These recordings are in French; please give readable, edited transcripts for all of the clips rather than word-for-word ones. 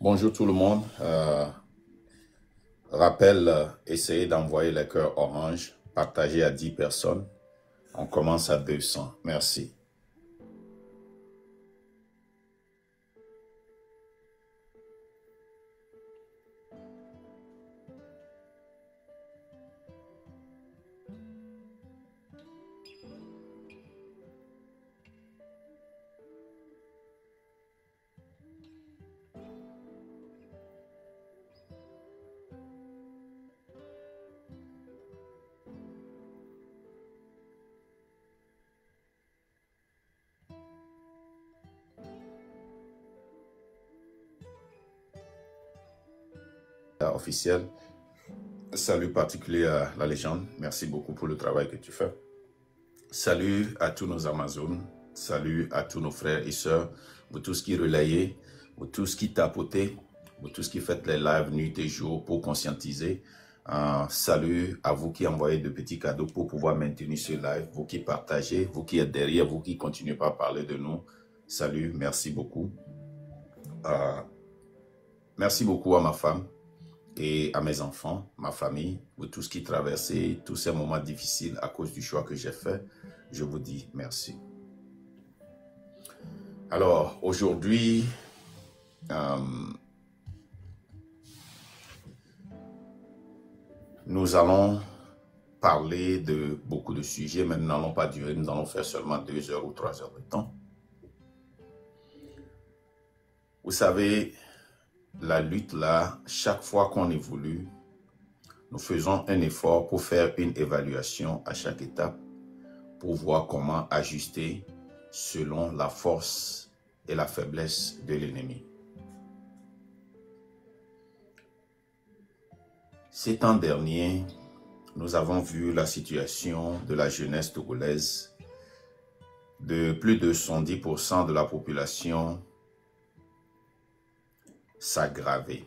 Bonjour tout le monde. Rappel, essayez d'envoyer les cœurs orange, partagez à 10 personnes. On commence à 200. Merci. Officiel. Salut particulier à la légende. Merci beaucoup pour le travail que tu fais. Salut à tous nos Amazones. Salut à tous nos frères et sœurs. Vous tous qui relayez, vous tous qui tapotez, vous tous qui faites les lives nuit et jour pour conscientiser. Salut à vous qui envoyez de petits cadeaux pour pouvoir maintenir ce live. Vous qui partagez, vous qui êtes derrière, vous qui continuez pas à parler de nous. Salut, merci beaucoup. Merci beaucoup à ma femme et à mes enfants, ma famille, vous tous qui traversez tous ces moments difficiles à cause du choix que j'ai fait. Je vous dis merci. Alors, aujourd'hui, nous allons parler de beaucoup de sujets, mais nous n'allons pas durer, nous allons faire seulement 2 heures ou 3 heures de temps. Vous savez, la lutte là, chaque fois qu'on évolue, nous faisons un effort pour faire une évaluation à chaque étape pour voir comment ajuster selon la force et la faiblesse de l'ennemi. Ces temps derniers, nous avons vu la situation de la jeunesse togolaise, de plus de 70% de la population s'aggraver.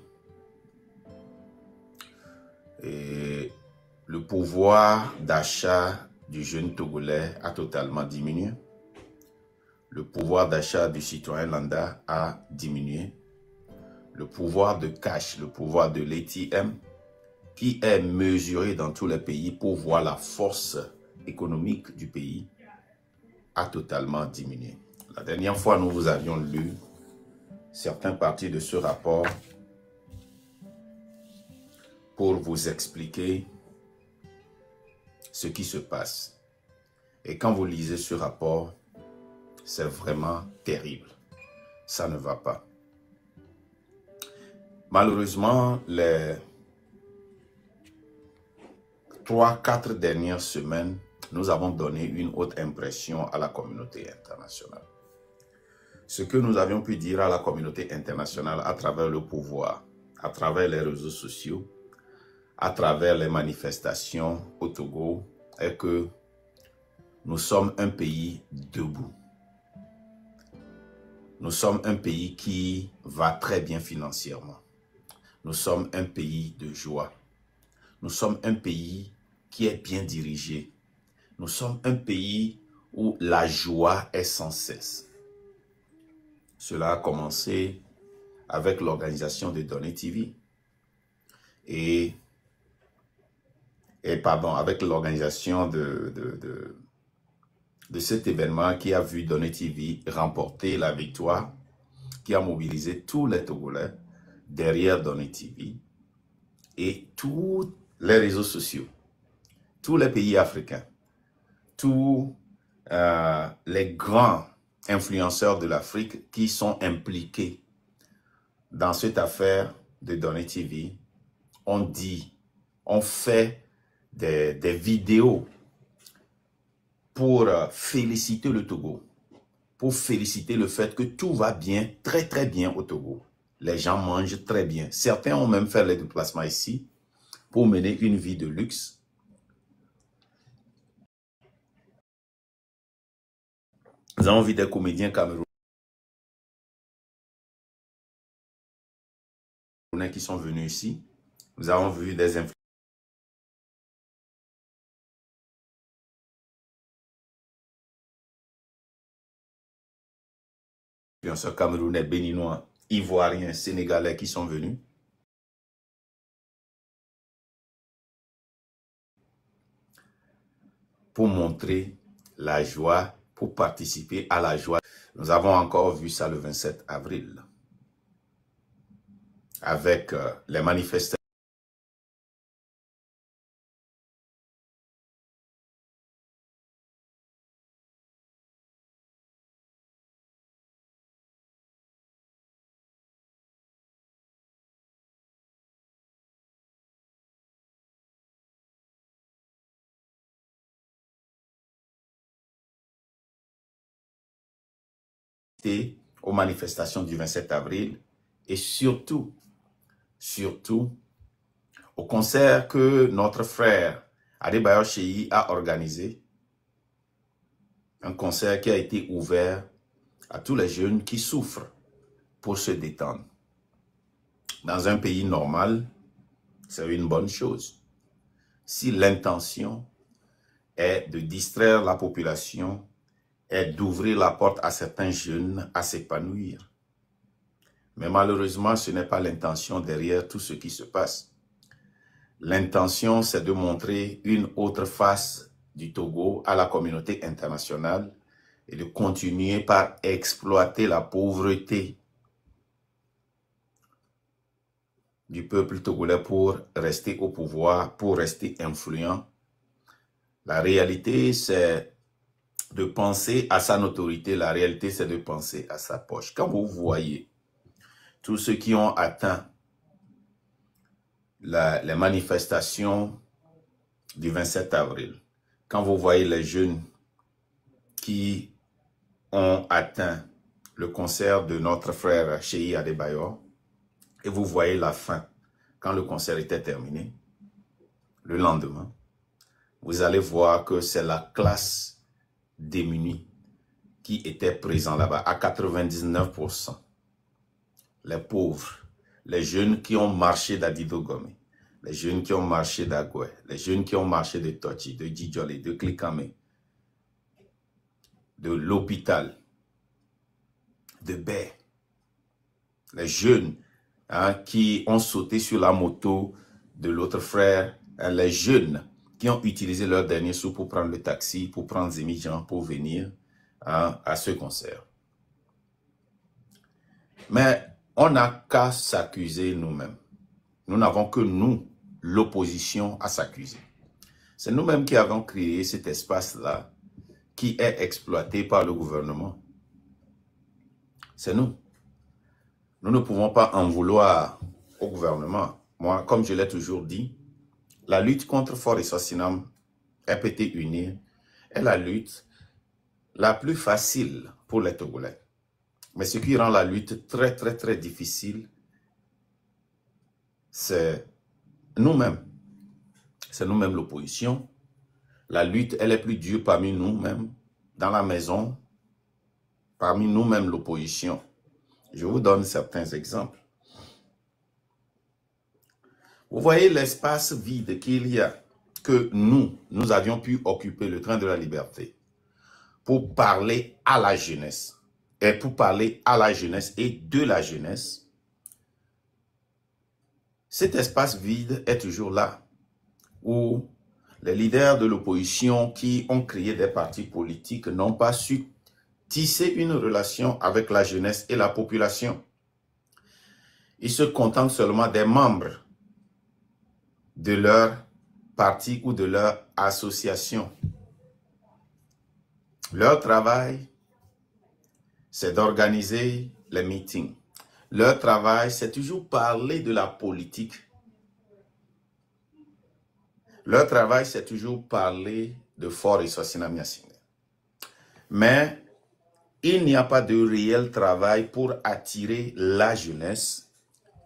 Et le pouvoir d'achat du jeune Togolais a totalement diminué. Le pouvoir d'achat du citoyen lambda a diminué. Le pouvoir de cash, le pouvoir de l'ATM, qui est mesuré dans tous les pays pour voir la force économique du pays, a totalement diminué. La dernière fois, nous vous avions lu certaines parties de ce rapport pour vous expliquer ce qui se passe. Et quand vous lisez ce rapport, c'est vraiment terrible. Ça ne va pas. Malheureusement, les 3-4 dernières semaines, nous avons donné une haute impression à la communauté internationale. Ce que nous avions pu dire à la communauté internationale à travers le pouvoir, à travers les réseaux sociaux, à travers les manifestations au Togo, est que nous sommes un pays debout. Nous sommes un pays qui va très bien financièrement. Nous sommes un pays de joie. Nous sommes un pays qui est bien dirigé. Nous sommes un pays où la joie est sans cesse. Cela a commencé avec l'organisation de Donné TV avec l'organisation de cet événement qui a vu Donné TV remporter la victoire, qui a mobilisé tous les Togolais derrière Donné TV et tous les réseaux sociaux, tous les pays africains, tous les grands influenceurs de l'Afrique qui sont impliqués dans cette affaire de Donné TV ont fait des vidéos pour féliciter le Togo, pour féliciter le fait que tout va bien, très très bien au Togo. Les gens mangent très bien. Certains ont même fait les déplacements ici pour mener une vie de luxe. Nous avons vu des comédiens camerounais qui sont venus ici. Nous avons vu des influenceurs camerounais, béninois Ivoiriens, Sénégalais qui sont venus. Pour montrer la joie, pour participer à la joie. Nous avons encore vu ça le 27 avril. Avec les manifestations. Aux manifestations du 27 avril et surtout au concert que notre frère Adebayor Cheyi a organisé, un concert qui a été ouvert à tous les jeunes qui souffrent pour se détendre. Dans un pays normal, c'est une bonne chose. Si l'intention est de distraire la population, est d'ouvrir la porte à certains jeunes à s'épanouir. Mais malheureusement, ce n'est pas l'intention derrière tout ce qui se passe. L'intention, c'est de montrer une autre face du Togo à la communauté internationale et de continuer par exploiter la pauvreté du peuple togolais pour rester au pouvoir, pour rester influent. La réalité, c'est de penser à sa notoriété. La réalité, c'est de penser à sa poche. Quand vous voyez tous ceux qui ont atteint les manifestations du 27 avril, quand vous voyez les jeunes qui ont atteint le concert de notre frère Cheyi Adebayor, et vous voyez la fin, quand le concert était terminé, le lendemain, vous allez voir que c'est la classe démunie qui était présente là-bas, à 99%. Les pauvres, les jeunes qui ont marché d'Adidogome, les jeunes qui ont marché d'Agoué, les jeunes qui ont marché de Tochi, de Djidjolé, de Klikame, de l'hôpital, de Baie, les jeunes qui ont sauté sur la moto de l'autre frère, les jeunes qui ont utilisé leur dernier sou pour prendre le taxi, pour prendre Zémi-Jean, pour venir à ce concert. Mais on n'a qu'à s'accuser nous-mêmes. Nous n'avons que nous, l'opposition, à s'accuser. C'est nous-mêmes qui avons créé cet espace-là qui est exploité par le gouvernement. C'est nous. Nous ne pouvons pas en vouloir au gouvernement. Moi, comme je l'ai toujours dit, la lutte contre Faure Sossinam, RPT Unir, est la lutte la plus facile pour les Togolais. Mais ce qui rend la lutte très, très, très difficile, c'est nous-mêmes. C'est nous-mêmes l'opposition. La lutte, elle est plus dure parmi nous-mêmes, dans la maison, parmi nous-mêmes l'opposition. Je vous donne certains exemples. Vous voyez l'espace vide qu'il y a, que nous avions pu occuper, le train de la liberté, pour parler à la jeunesse. Et pour parler à la jeunesse et de la jeunesse, cet espace vide est toujours là, où les leaders de l'opposition qui ont créé des partis politiques n'ont pas su tisser une relation avec la jeunesse et la population. Ils se contentent seulement des membres de leur parti ou de leur association. Leur travail, c'est d'organiser les meetings. Leur travail, c'est toujours parler de la politique. Leur travail, c'est toujours parler de Faure Sossinam Yacine. Mais il n'y a pas de réel travail pour attirer la jeunesse.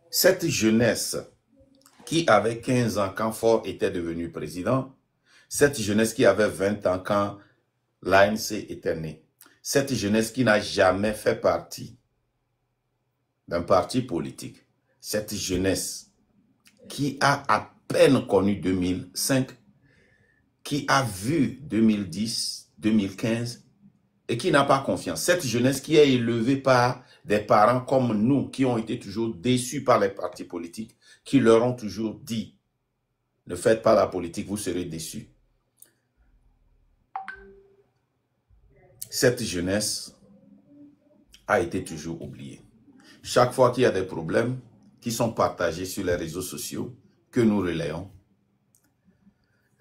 Cette jeunesse qui avait 15 ans quand Faure était devenu président, cette jeunesse qui avait 20 ans quand l'ANC était né, cette jeunesse qui n'a jamais fait partie d'un parti politique, cette jeunesse qui a à peine connu 2005, qui a vu 2010, 2015, et qui n'a pas confiance. Cette jeunesse qui est élevée par des parents comme nous, qui ont été toujours déçus par les partis politiques, qui leur ont toujours dit, ne faites pas la politique, vous serez déçus. Cette jeunesse a été toujours oubliée. Chaque fois qu'il y a des problèmes qui sont partagés sur les réseaux sociaux, que nous relayons,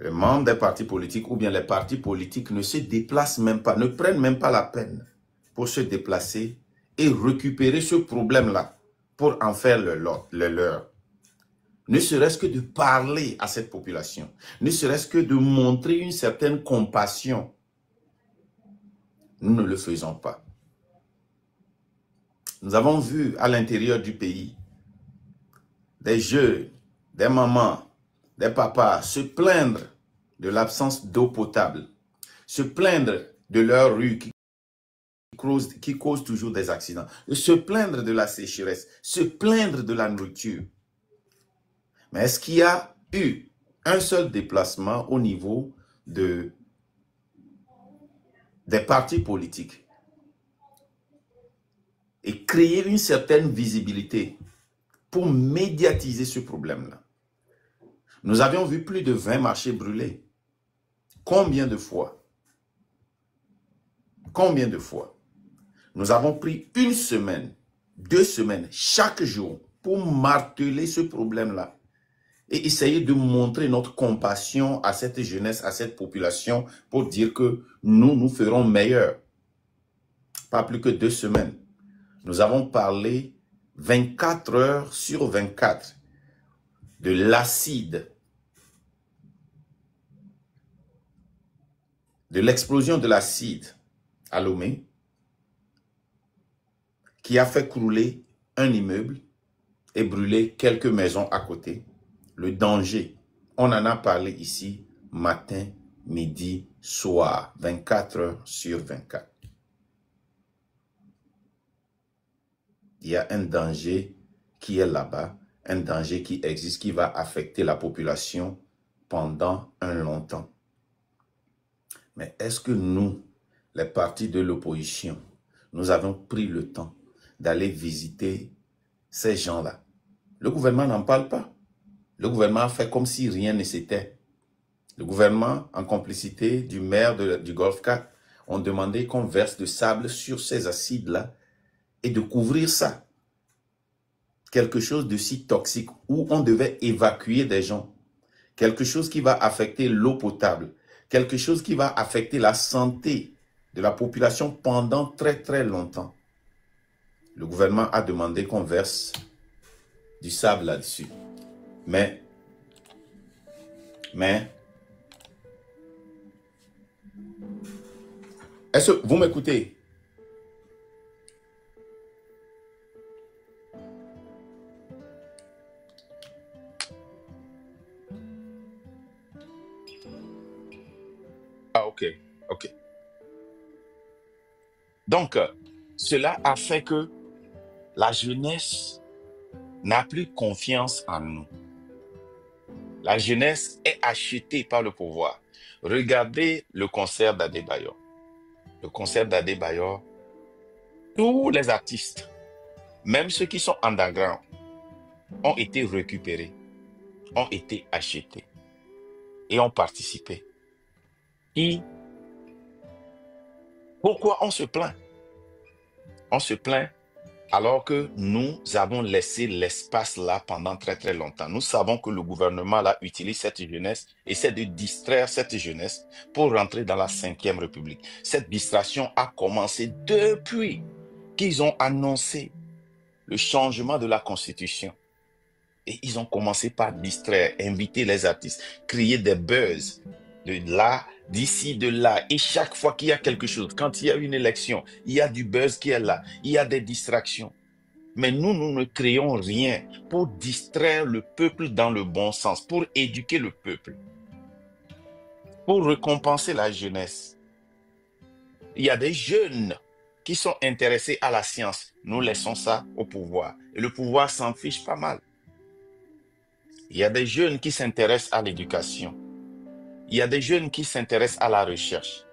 les membres des partis politiques ou bien les partis politiques ne se déplacent même pas, ne prennent même pas la peine pour se déplacer et récupérer ce problème-là pour en faire le leur. Ne serait-ce que de parler à cette population, ne serait-ce que de montrer une certaine compassion. Nous ne le faisons pas. Nous avons vu à l'intérieur du pays des jeunes, des mamans, des papas se plaindre de l'absence d'eau potable, se plaindre de leur rue qui cause toujours des accidents, se plaindre de la sécheresse, se plaindre de la nourriture. Mais est-ce qu'il y a eu un seul déplacement au niveau des partis politiques et créer une certaine visibilité pour médiatiser ce problème-là? Nous avions vu plus de 20 marchés brûlés. Combien de fois? Combien de fois? Nous avons pris 1 semaine, 2 semaines, chaque jour pour marteler ce problème-là et essayer de montrer notre compassion à cette jeunesse, à cette population pour dire que nous ferons meilleur. Pas plus que 2 semaines. Nous avons parlé 24 heures sur 24 de l'acide, de l'explosion de l'acide à Lomé, qui a fait crouler un immeuble et brûler quelques maisons à côté. Le danger, on en a parlé ici, matin, midi, soir, 24 heures sur 24. Il y a un danger qui est là-bas, un danger qui existe, qui va affecter la population pendant un longtemps. Mais est-ce que nous, les partis de l'opposition, nous avons pris le temps d'aller visiter ces gens-là? Le gouvernement n'en parle pas. Le gouvernement a fait comme si rien ne s'était. Le gouvernement, en complicité du maire du Golfe 4, ont demandé qu'on verse de sable sur ces acides-là et de couvrir ça. Quelque chose de si toxique où on devait évacuer des gens. Quelque chose qui va affecter l'eau potable. Quelque chose qui va affecter la santé de la population pendant très très longtemps. Le gouvernement a demandé qu'on verse du sable là-dessus. Mais, est-ce que vous m'écoutez? Ah, ok, ok. Donc, cela a fait que la jeunesse n'a plus confiance en nous. La jeunesse est achetée par le pouvoir. Regardez le concert d'Adebayor. Le concert d'Adebayor, tous les artistes, même ceux qui sont underground, ont été récupérés, ont été achetés et ont participé. Et pourquoi on se plaint? On se plaint alors que nous avons laissé l'espace là pendant très très longtemps. Nous savons que le gouvernement là utilise cette jeunesse, essaie de distraire cette jeunesse pour rentrer dans la 5e République. Cette distraction a commencé depuis qu'ils ont annoncé le changement de la Constitution. Et ils ont commencé par distraire, inviter les artistes, créer des buzz de là, d'ici, de là. Et chaque fois qu'il y a quelque chose, quand il y a une élection, il y a du buzz qui est là, il y a des distractions. Mais nous ne créons rien pour distraire le peuple dans le bon sens, pour éduquer le peuple, pour récompenser la jeunesse. Il y a des jeunes qui sont intéressés à la science. Nous laissons ça au pouvoir. Et le pouvoir s'en fiche pas mal. Il y a des jeunes qui s'intéressent à l'éducation. Il y a des jeunes qui s'intéressent à la recherche.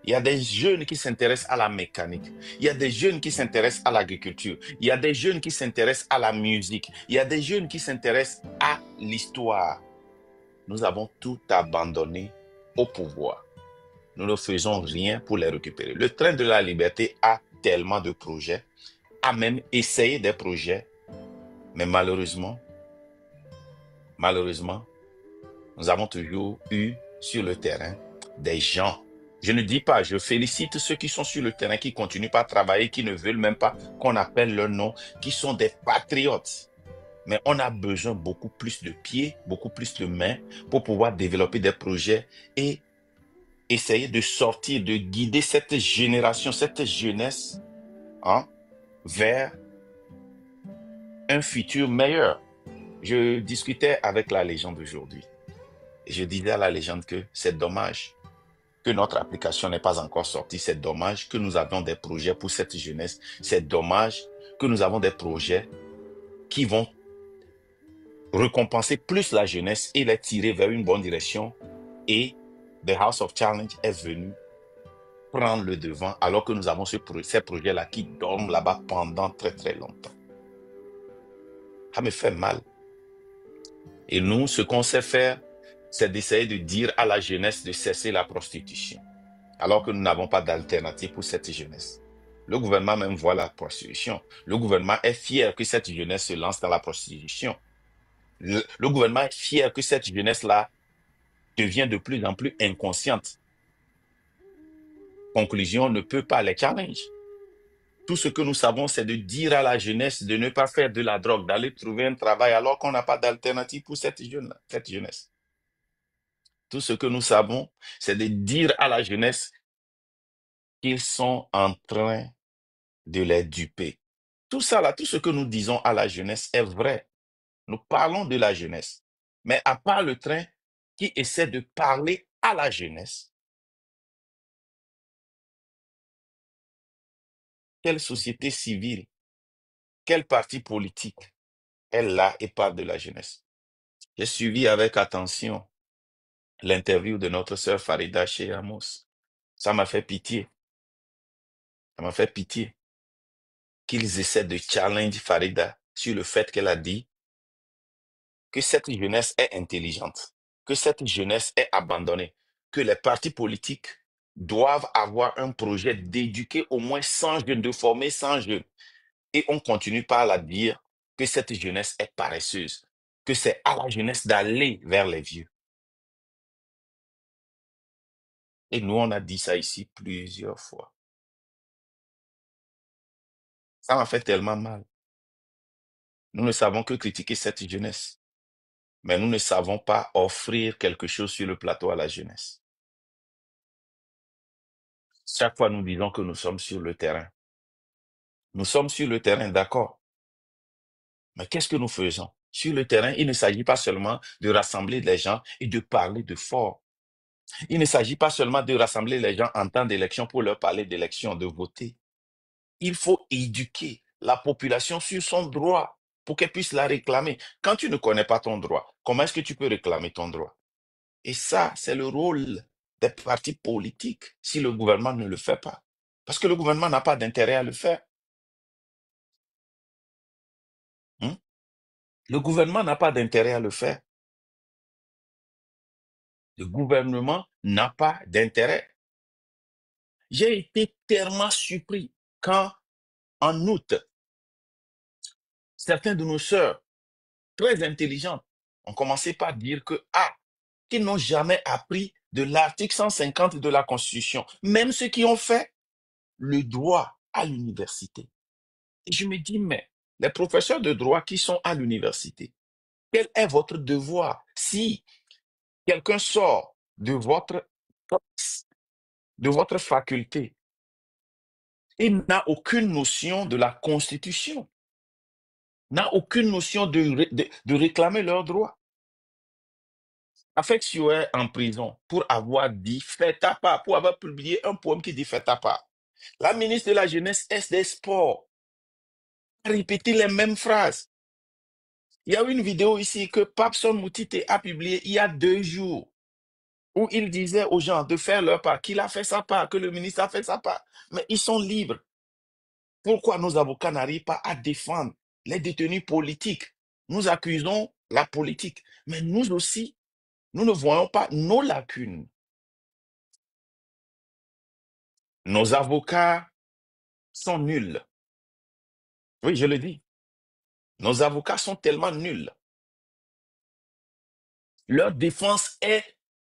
Il y a des jeunes qui s'intéressent à la mécanique. Il y a des jeunes qui s'intéressent à l'agriculture. Il y a des jeunes qui s'intéressent à la musique. Il y a des jeunes qui s'intéressent à l'histoire. Nous avons tout abandonné au pouvoir. Nous ne faisons rien pour les récupérer. Le train de la liberté a tellement de projets, a même essayé des projets, mais malheureusement, nous avons toujours eu sur le terrain des gens. Je ne dis pas, je félicite ceux qui sont sur le terrain, qui continuent pas à travailler, qui ne veulent même pas qu'on appelle leur nom, qui sont des patriotes. Mais on a besoin beaucoup plus de pieds, beaucoup plus de mains pour pouvoir développer des projets et essayer de sortir, de guider cette génération, cette jeunesse, hein, vers un futur meilleur. Je discutais avec la légende aujourd'hui. Et je disais à la légende que c'est dommage que notre application n'est pas encore sortie. C'est dommage que nous avions des projets pour cette jeunesse. C'est dommage que nous avons des projets qui vont récompenser plus la jeunesse et les tirer vers une bonne direction. Et The House of Challenge est venu prendre le devant alors que nous avons ces projets-là qui dorment là-bas pendant très très longtemps. Ça me fait mal. Et nous, ce qu'on sait faire, c'est d'essayer de dire à la jeunesse de cesser la prostitution, alors que nous n'avons pas d'alternative pour cette jeunesse. Le gouvernement même voit la prostitution. Le gouvernement est fier que cette jeunesse se lance dans la prostitution. Le gouvernement est fier que cette jeunesse-là devient de plus en plus inconsciente. Conclusion, on ne peut pas les challenger. Tout ce que nous savons, c'est de dire à la jeunesse de ne pas faire de la drogue, d'aller trouver un travail alors qu'on n'a pas d'alternative pour cette jeunesse. Tout ce que nous savons, c'est de dire à la jeunesse qu'ils sont en train de les duper. Tout ça là, tout ce que nous disons à la jeunesse est vrai. Nous parlons de la jeunesse. Mais à part le train qui essaie de parler à la jeunesse, quelle société civile, quel parti politique est là et parle de la jeunesse? J'ai suivi avec attention l'interview de notre sœur Farida chez Amos. Ça m'a fait pitié. Ça m'a fait pitié qu'ils essaient de challenge Farida sur le fait qu'elle a dit que cette jeunesse est intelligente, que cette jeunesse est abandonnée, que les partis politiques doivent avoir un projet d'éduquer au moins 100 jeunes, de former 100 jeunes. Et on continue par la dire que cette jeunesse est paresseuse, que c'est à la jeunesse d'aller vers les vieux. Et nous, on a dit ça ici plusieurs fois. Ça m'a fait tellement mal. Nous ne savons que critiquer cette jeunesse, mais nous ne savons pas offrir quelque chose sur le plateau à la jeunesse. Chaque fois, nous disons que nous sommes sur le terrain. Nous sommes sur le terrain, d'accord. Mais qu'est-ce que nous faisons? Sur le terrain, il ne s'agit pas seulement de rassembler les gens et de parler de fort. Il ne s'agit pas seulement de rassembler les gens en temps d'élection pour leur parler d'élection, de voter. Il faut éduquer la population sur son droit pour qu'elle puisse la réclamer. Quand tu ne connais pas ton droit, comment est-ce que tu peux réclamer ton droit? Et ça, c'est le rôle des partis politiques si le gouvernement ne le fait pas. Parce que le gouvernement n'a pas d'intérêt à le faire. Hein? Le gouvernement n'a pas d'intérêt à le faire. Le gouvernement n'a pas d'intérêt. J'ai été tellement surpris quand, en août, certains de nos sœurs, très intelligentes, ont commencé par dire que, qu'ils n'ont jamais appris de l'article 150 de la Constitution, même ceux qui ont fait le droit à l'université. Et je me dis, mais les professeurs de droit qui sont à l'université, quel est votre devoir si quelqu'un sort de votre faculté et n'a aucune notion de la Constitution, n'a aucune notion de réclamer leurs droits? Afek Siwe est en prison pour avoir dit fais ta part, pour avoir publié un poème qui dit fais ta part. La ministre de la Jeunesse et des Sports a répété les mêmes phrases. Il y a une vidéo ici que Papson Moutite a publiée il y a 2 jours. où il disait aux gens de faire leur part, qu'il a fait sa part, que le ministre a fait sa part. Mais ils sont libres. Pourquoi nos avocats n'arrivent pas à défendre les détenus politiques? Nous accusons la politique, mais nous aussi, nous ne voyons pas nos lacunes. Nos avocats sont nuls. Oui, je le dis. Nos avocats sont tellement nuls. Leur défense est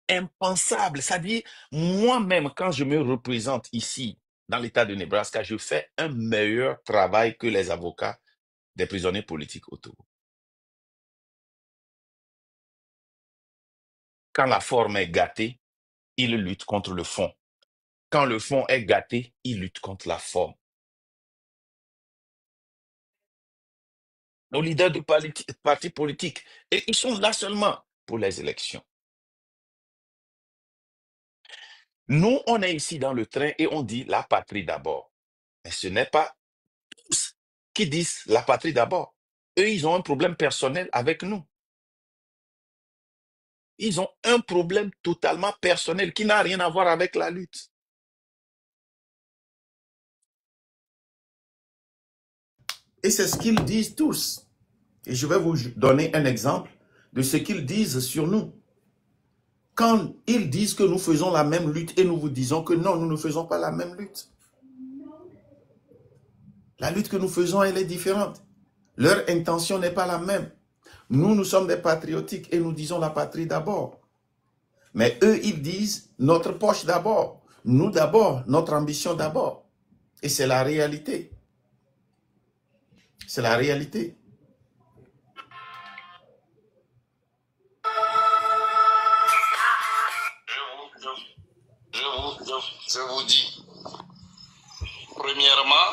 impensable. C'est-à-dire, moi-même, quand je me représente ici, dans l'État de Nebraska, je fais un meilleur travail que les avocats des prisonniers politiques autour. Quand la forme est gâtée, ils luttent contre le fond. Quand le fond est gâté, ils luttent contre la forme. Nos leaders de partis politiques, et ils sont là seulement pour les élections. Nous, on est ici dans le train et on dit la patrie d'abord. Mais ce n'est pas tous qui disent la patrie d'abord. Eux, ils ont un problème personnel avec nous. Ils ont un problème totalement personnel qui n'a rien à voir avec la lutte. Et c'est ce qu'ils disent tous. Et je vais vous donner un exemple de ce qu'ils disent sur nous. Quand ils disent que nous faisons la même lutte et nous vous disons que non, nous ne faisons pas la même lutte. La lutte que nous faisons, elle est différente. Leur intention n'est pas la même. Nous, nous sommes des patriotiques et nous disons la patrie d'abord. Mais eux, ils disent notre poche d'abord. Nous d'abord, notre ambition d'abord. Et c'est la réalité. C'est la réalité. Je vous dis, premièrement,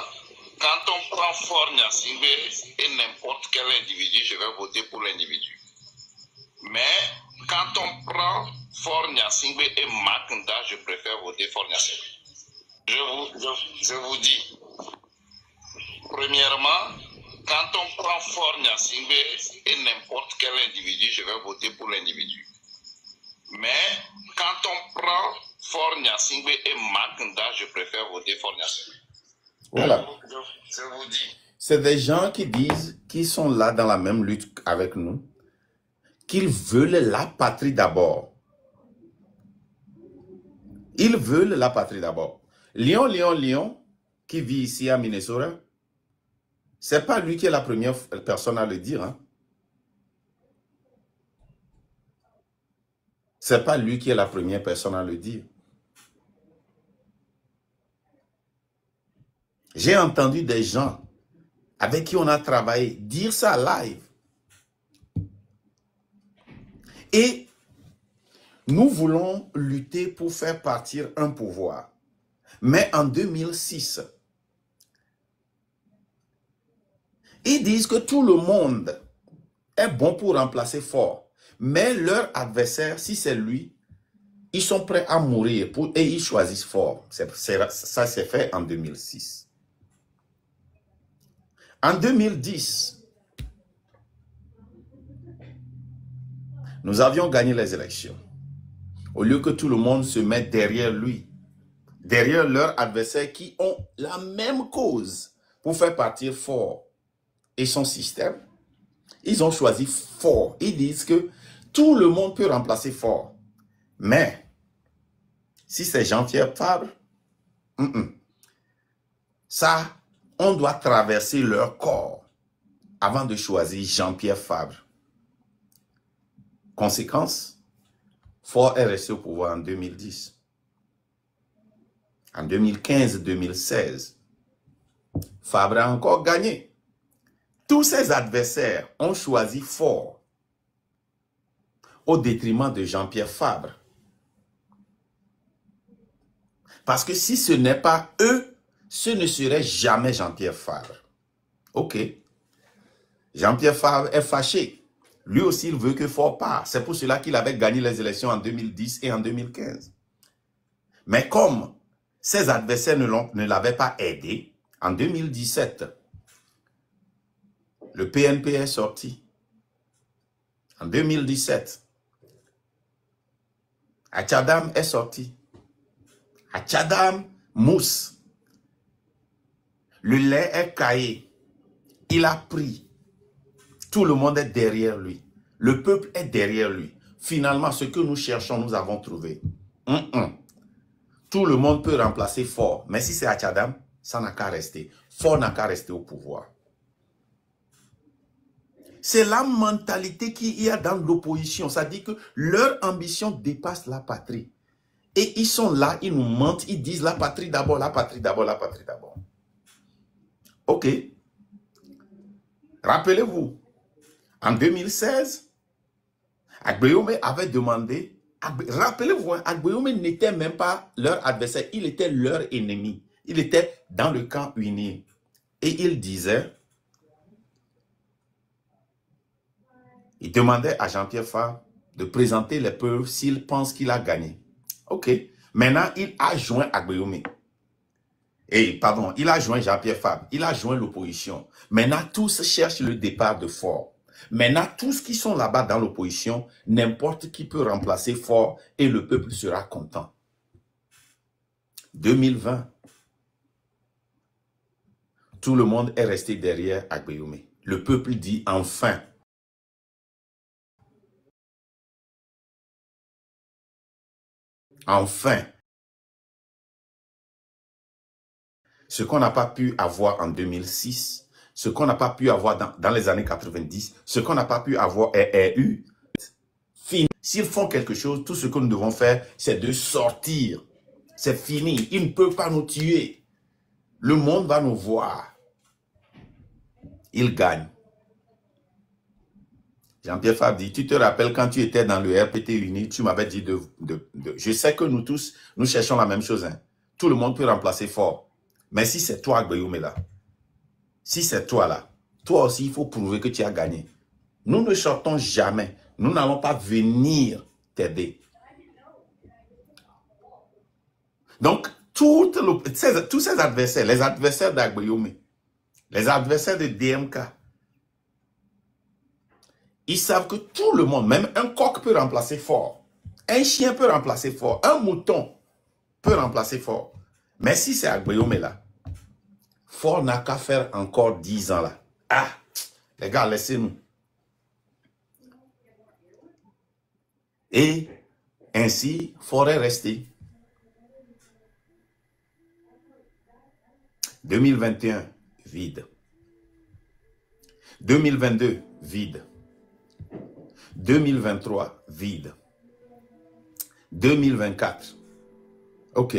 quand on prend Faure Gnassingbé et n'importe quel individu, je vais voter pour l'individu. Mais quand on prend Faure Gnassingbé et Makunda, je préfère voter Faure Gnassingbé. Je vous dis, premièrement, quand on prend Faure Gnassingbé et n'importe quel individu, je vais voter pour l'individu. Mais quand on prend Faure Gnassingbé et Makunda, je préfère voter Faure Gnassingbé. Voilà. Je vous dis. C'est des gens qui disent qu'ils sont là dans la même lutte avec nous, qu'ils veulent la patrie d'abord. Ils veulent la patrie d'abord. Léon, qui vit ici à Minnesota, c'est pas lui qui est la première personne à le dire. Hein. C'est pas lui qui est la première personne à le dire. J'ai entendu des gens avec qui on a travaillé dire ça live. Et nous voulons lutter pour faire partir un pouvoir. Mais en 2006, ils disent que tout le monde est bon pour remplacer Faure. Mais leur adversaire, si c'est lui, ils sont prêts à mourir et ils choisissent Faure. Ça s'est fait en 2006. En 2010, nous avions gagné les élections. Au lieu que tout le monde se mette derrière lui, derrière leurs adversaires qui ont la même cause pour faire partir Faure et son système, ils ont choisi Faure. Ils disent que tout le monde peut remplacer Faure. Mais, si c'est Jean-Pierre Fabre, ça, on doit traverser leur corps avant de choisir Jean-Pierre Fabre. Conséquence, Faure est resté au pouvoir en 2010. En 2015-2016, Fabre a encore gagné. Tous ses adversaires ont choisi Faure au détriment de Jean-Pierre Fabre. Parce que si ce n'est pas eux, ce ne serait jamais Jean-Pierre Fabre. Ok. Jean-Pierre Fabre est fâché. Lui aussi, il veut que Faure parte. C'est pour cela qu'il avait gagné les élections en 2010 et en 2015. Mais comme ses adversaires ne l'avaient pas aidé, en 2017, le PNP est sorti. En 2017, Achadam est sorti. Achadam mousse. Le lait est caillé. Il a pris. Tout le monde est derrière lui. Le peuple est derrière lui. Finalement, ce que nous cherchons, nous avons trouvé. Tout le monde peut remplacer Faure. Mais si c'est Achadam, ça n'a qu'à rester. Faure n'a qu'à rester au pouvoir. C'est la mentalité qu'il y a dans l'opposition. Ça dit que leur ambition dépasse la patrie. Et ils sont là, ils nous mentent, ils disent la patrie d'abord, la patrie d'abord, la patrie d'abord. Ok. Rappelez-vous, en 2016, Agbeyome avait demandé, rappelez-vous, Agbeyome n'était même pas leur adversaire, il était leur ennemi. Il était dans le camp uni. Et il disait, il demandait à Jean-Pierre Fabre de présenter les preuves s'il pense qu'il a gagné. Ok. Maintenant, il a joint Agbeyome. Et pardon, il a joint Jean-Pierre Fabre. Il a joint l'opposition. Maintenant, tous cherchent le départ de Faure. Maintenant, tous qui sont là-bas dans l'opposition, n'importe qui peut remplacer Faure et le peuple sera content. 2020. Tout le monde est resté derrière Agbeyome. Le peuple dit enfin. Enfin. Ce qu'on n'a pas pu avoir en 2006, ce qu'on n'a pas pu avoir dans les années 90, ce qu'on n'a pas pu avoir eu. Fini. S'ils font quelque chose, tout ce que nous devons faire, c'est de sortir. C'est fini. Ils ne peuvent pas nous tuer. Le monde va nous voir. Ils gagnent. Jean-Pierre Fabre dit, tu te rappelles quand tu étais dans le RPT uni, tu m'avais dit je sais que nous tous, nous cherchons la même chose. Hein. Tout le monde peut remplacer Faure. Mais si c'est toi, Agbeyome, là, si c'est toi, là, toi aussi, il faut prouver que tu as gagné. Nous ne sortons jamais. Nous n'allons pas venir t'aider. Donc, tous ces adversaires, les adversaires d'Agbeyome, les adversaires de DMK, ils savent que tout le monde, même un coq peut remplacer Faure. Un chien peut remplacer Faure. Un mouton peut remplacer Faure. Mais si c'est Agbeyome là, Faure n'a qu'à faire encore 10 ans là. Ah, les gars, laissez-nous. Et ainsi, Faure est resté. 2021, vide. 2022, vide. 2023, vide. 2024, ok.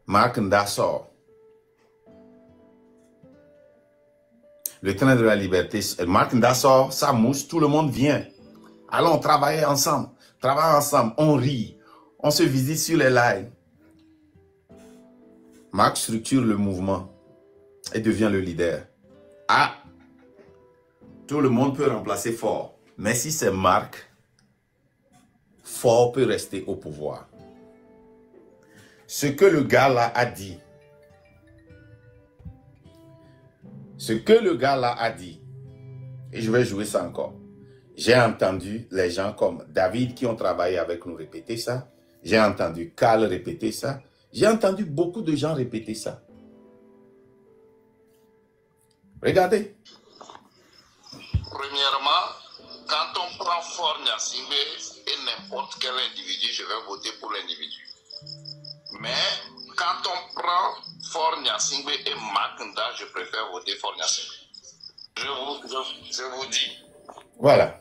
Marc Nda sort. Le train de la liberté, Marc Nda sort, ça mousse, tout le monde vient. Allons travailler ensemble. Travaillons ensemble, on rit. On se visite sur les lives. Marc structure le mouvement et devient le leader. Ah! Tout le monde peut remplacer Faure. Mais si c'est Marc, Faure peut rester au pouvoir. Ce que le gars là a dit, et je vais jouer ça encore. J'ai entendu les gens comme David qui ont travaillé avec nous répéter ça. J'ai entendu Karl répéter ça. J'ai entendu beaucoup de gens répéter ça. Regardez. Premièrement, quand on prend Faure Gnassingbé et n'importe quel individu, je vais voter pour l'individu. Mais quand on prend Faure Gnassingbé et Marc Nda, je préfère voter Faure Gnassingbé. Je vous dis. Voilà.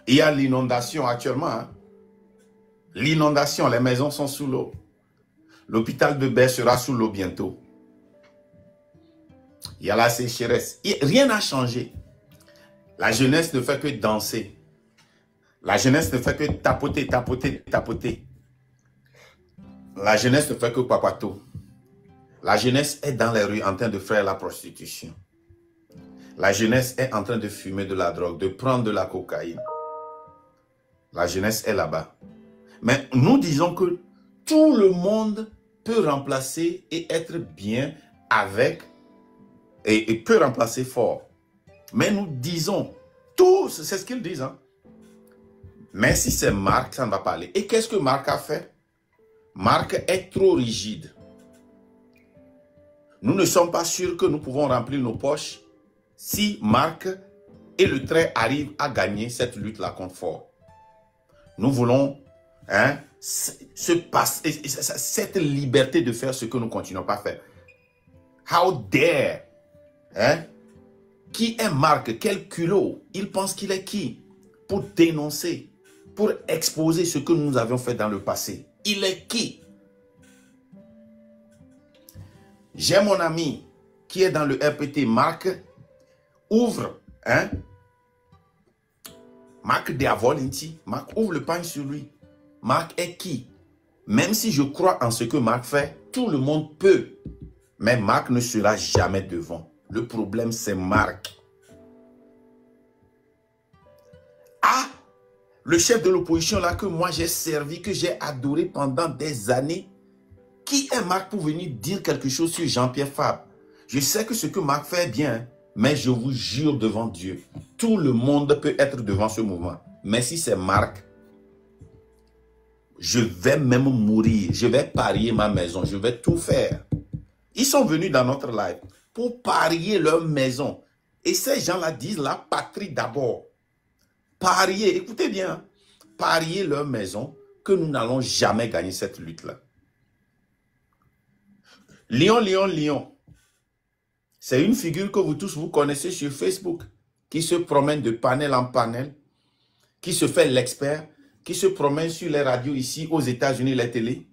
Il y a l'inondation actuellement. Hein? L'inondation, les maisons sont sous l'eau. L'hôpital de Baie sera sous l'eau bientôt. Il y a la sécheresse. Rien n'a changé. La jeunesse ne fait que danser. La jeunesse ne fait que tapoter, tapoter, tapoter. La jeunesse ne fait que papato. La jeunesse est dans les rues en train de faire la prostitution. La jeunesse est en train de fumer de la drogue, de prendre de la cocaïne. La jeunesse est là-bas. Mais nous disons que tout le monde peut remplacer et être bien avec et peut remplacer Faure. Mais nous disons Tous, c'est ce qu'ils disent. Hein. Mais si c'est Marc, ça ne va pas aller. Et qu'est-ce que Marc a fait? Marc est trop rigide. Nous ne sommes pas sûrs que nous pouvons remplir nos poches si Marc et le trait arrivent à gagner cette lutte-là contre Ford. Nous voulons cette liberté de faire ce que nous continuons pas à faire. How dare? Qui est Marc? Quel culot? Il pense qu'il est qui? Pour dénoncer, pour exposer ce que nous avions fait dans le passé. Il est qui? J'ai mon ami qui est dans le RPT, Marc, ouvre, Marc Diavolinti, Marc ouvre le pain sur lui. Marc est qui? Même si je crois en ce que Marc fait, tout le monde peut. Mais Marc ne sera jamais devant. Le problème, c'est Marc. Ah, le chef de l'opposition là que moi j'ai servi, que j'ai adoré pendant des années. Qui est Marc pour venir dire quelque chose sur Jean-Pierre Fabre? Je sais que ce que Marc fait est bien, mais je vous jure devant Dieu, tout le monde peut être devant ce mouvement. Mais si c'est Marc, je vais même mourir, je vais parier ma maison, je vais tout faire. Ils sont venus dans notre live pour parier leur maison. Et ces gens-là disent la patrie d'abord. Parier, écoutez bien, parier leur maison que nous n'allons jamais gagner cette lutte-là. Lion, Lion, Lion. C'est une figure que vous tous vous connaissez sur Facebook, qui se promène de panel en panel, qui se fait l'expert, qui se promène sur les radios ici aux États-Unis, les télés,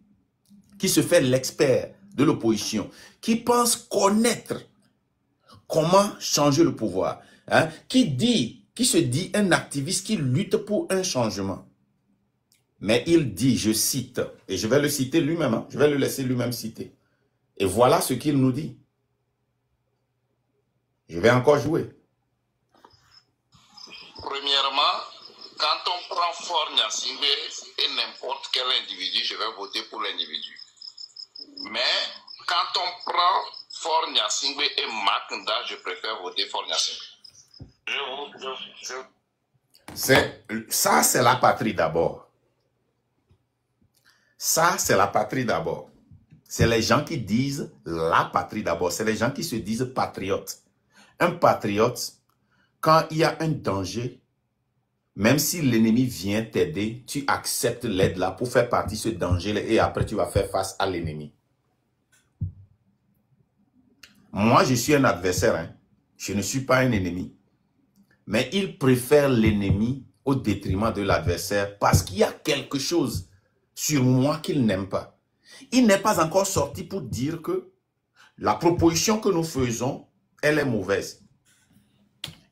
qui se fait l'expert de l'opposition, qui pense connaître comment changer le pouvoir, qui se dit un activiste qui lutte pour un changement. Mais il dit, je cite, et je vais le citer lui-même, je vais le laisser lui-même citer. Et voilà ce qu'il nous dit. Je vais encore jouer. Premièrement, quand on prend Faure Gnassingbé et n'importe quel individu, je vais voter pour l'individu. Mais quand on prend Faure Gnassingbé et Marc Nda, je préfère voter Faure Gnassingbé. Ça, c'est la patrie d'abord. Ça, c'est la patrie d'abord. C'est les gens qui disent la patrie d'abord. C'est les gens qui se disent patriotes. Un patriote, quand il y a un danger, même si l'ennemi vient t'aider, tu acceptes l'aide là pour faire partie de ce danger et après tu vas faire face à l'ennemi. Moi, je suis un adversaire. Je ne suis pas un ennemi. Mais il préfère l'ennemi au détriment de l'adversaire parce qu'il y a quelque chose sur moi qu'il n'aime pas. Il n'est pas encore sorti pour dire que la proposition que nous faisons, elle est mauvaise.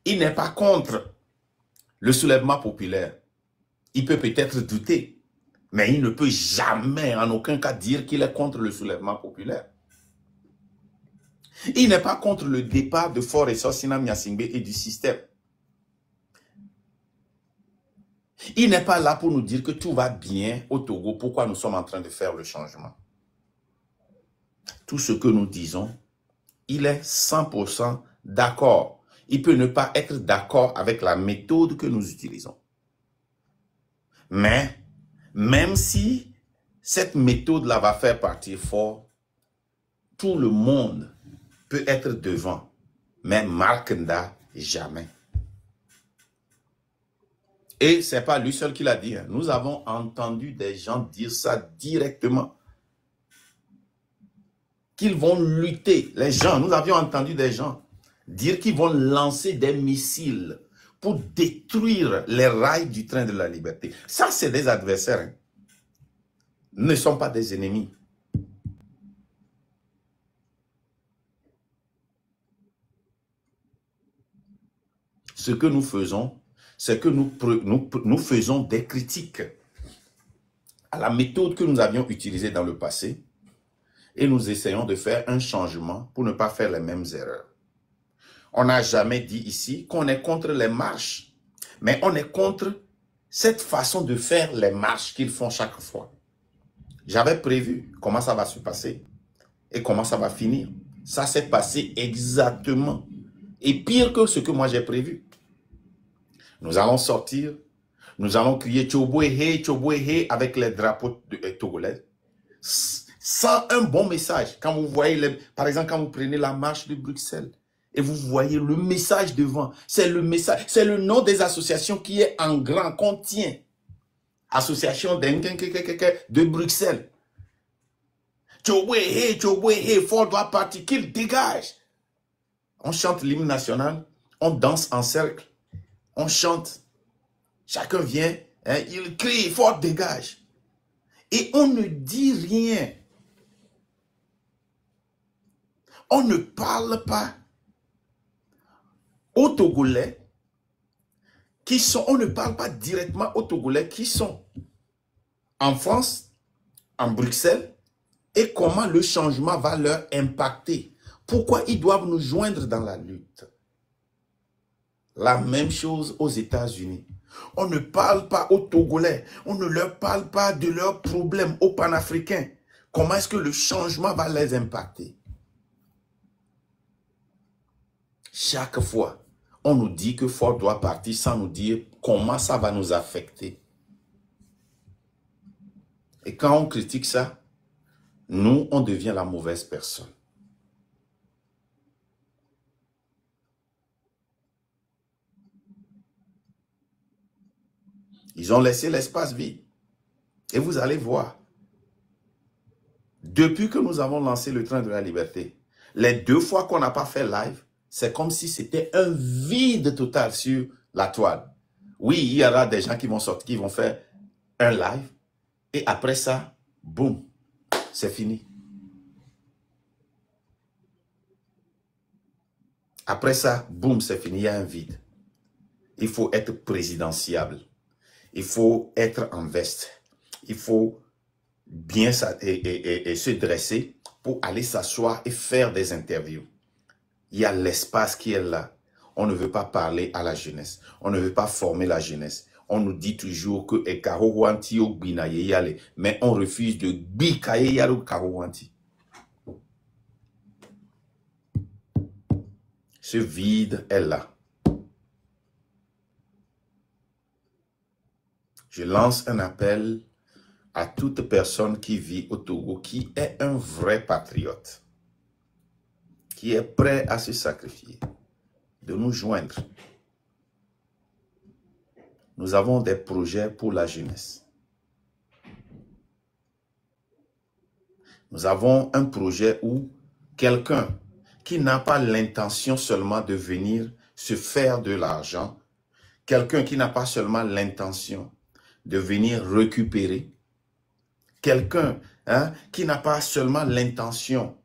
Il n'est pas contre le soulèvement populaire. Il peut peut-être douter, mais il ne peut jamais, en aucun cas, dire qu'il est contre le soulèvement populaire. Il n'est pas contre le départ de Faure Essor-Sina Gnassingbé et du système. Il n'est pas là pour nous dire que tout va bien au Togo, pourquoi nous sommes en train de faire le changement. Tout ce que nous disons, il est 100% d'accord. Il peut ne pas être d'accord avec la méthode que nous utilisons. Mais, même si cette méthode-là va faire partir Faure, tout le monde peut être devant. Mais Marc Nda, jamais. Et ce n'est pas lui seul qui l'a dit. Nous avons entendu des gens dire ça directement. Qu'ils vont lutter. Les gens, nous avions entendu des gens dire qu'ils vont lancer des missiles pour détruire les rails du train de la liberté. Ça, c'est des adversaires. Nous ne sommes pas des ennemis. Ce que nous faisons, c'est que nous faisons des critiques à la méthode que nous avions utilisée dans le passé et nous essayons de faire un changement pour ne pas faire les mêmes erreurs. On n'a jamais dit ici qu'on est contre les marches, mais on est contre cette façon de faire les marches qu'ils font chaque fois. J'avais prévu comment ça va se passer et comment ça va finir. Ça s'est passé exactement. Et pire que ce que moi j'ai prévu. Nous allons sortir, nous allons crier Tchobouéhé avec les drapeaux togolais. Sans un bon message. Quand vous voyez, par exemple, quand vous prenez la marche de Bruxelles et vous voyez le message devant, c'est le message, c'est le nom des associations qui est en grand, qu'on tient. Association de Bruxelles. Tchobouéhé, Ford doit partir, qu'il dégage. On chante l'hymne national, on danse en cercle, on chante. Chacun vient, hein, il crie, Ford dégage. Et on ne dit rien. On ne parle pas aux Togolais qui sont, on ne parle pas directement aux Togolais qui sont en France, en Bruxelles, et comment le changement va leur impacter. Pourquoi ils doivent nous joindre dans la lutte. La même chose aux États-Unis. On ne parle pas aux Togolais, on ne leur parle pas de leurs problèmes aux Panafricains. Comment est-ce que le changement va les impacter? Chaque fois, on nous dit que Ford doit partir sans nous dire comment ça va nous affecter. Et quand on critique ça, nous, on devient la mauvaise personne. Ils ont laissé l'espace vide. Et vous allez voir, depuis que nous avons lancé le train de la liberté, les 2 fois qu'on n'a pas fait live, c'est comme si c'était un vide total sur la toile. Oui, il y aura des gens qui vont sortir, qui vont faire un live. Et après ça, boum, c'est fini. Après ça, boum, c'est fini, il y a un vide. Il faut être présidentiable. Il faut être en veste. Il faut bien se dresser pour aller s'asseoir et faire des interviews. Il y a l'espace qui est là. On ne veut pas parler à la jeunesse. On ne veut pas former la jeunesse. On nous dit toujours que mais on refuse de bikaye yalo karowanti. Ce vide est là. Je lance un appel à toute personne qui vit au Togo, qui est un vrai patriote, qui est prêt à se sacrifier, de nous joindre. Nous avons des projets pour la jeunesse. Nous avons un projet où quelqu'un qui n'a pas l'intention seulement de venir se faire de l'argent, quelqu'un qui n'a pas seulement l'intention de venir récupérer, quelqu'un qui n'a pas seulement l'intention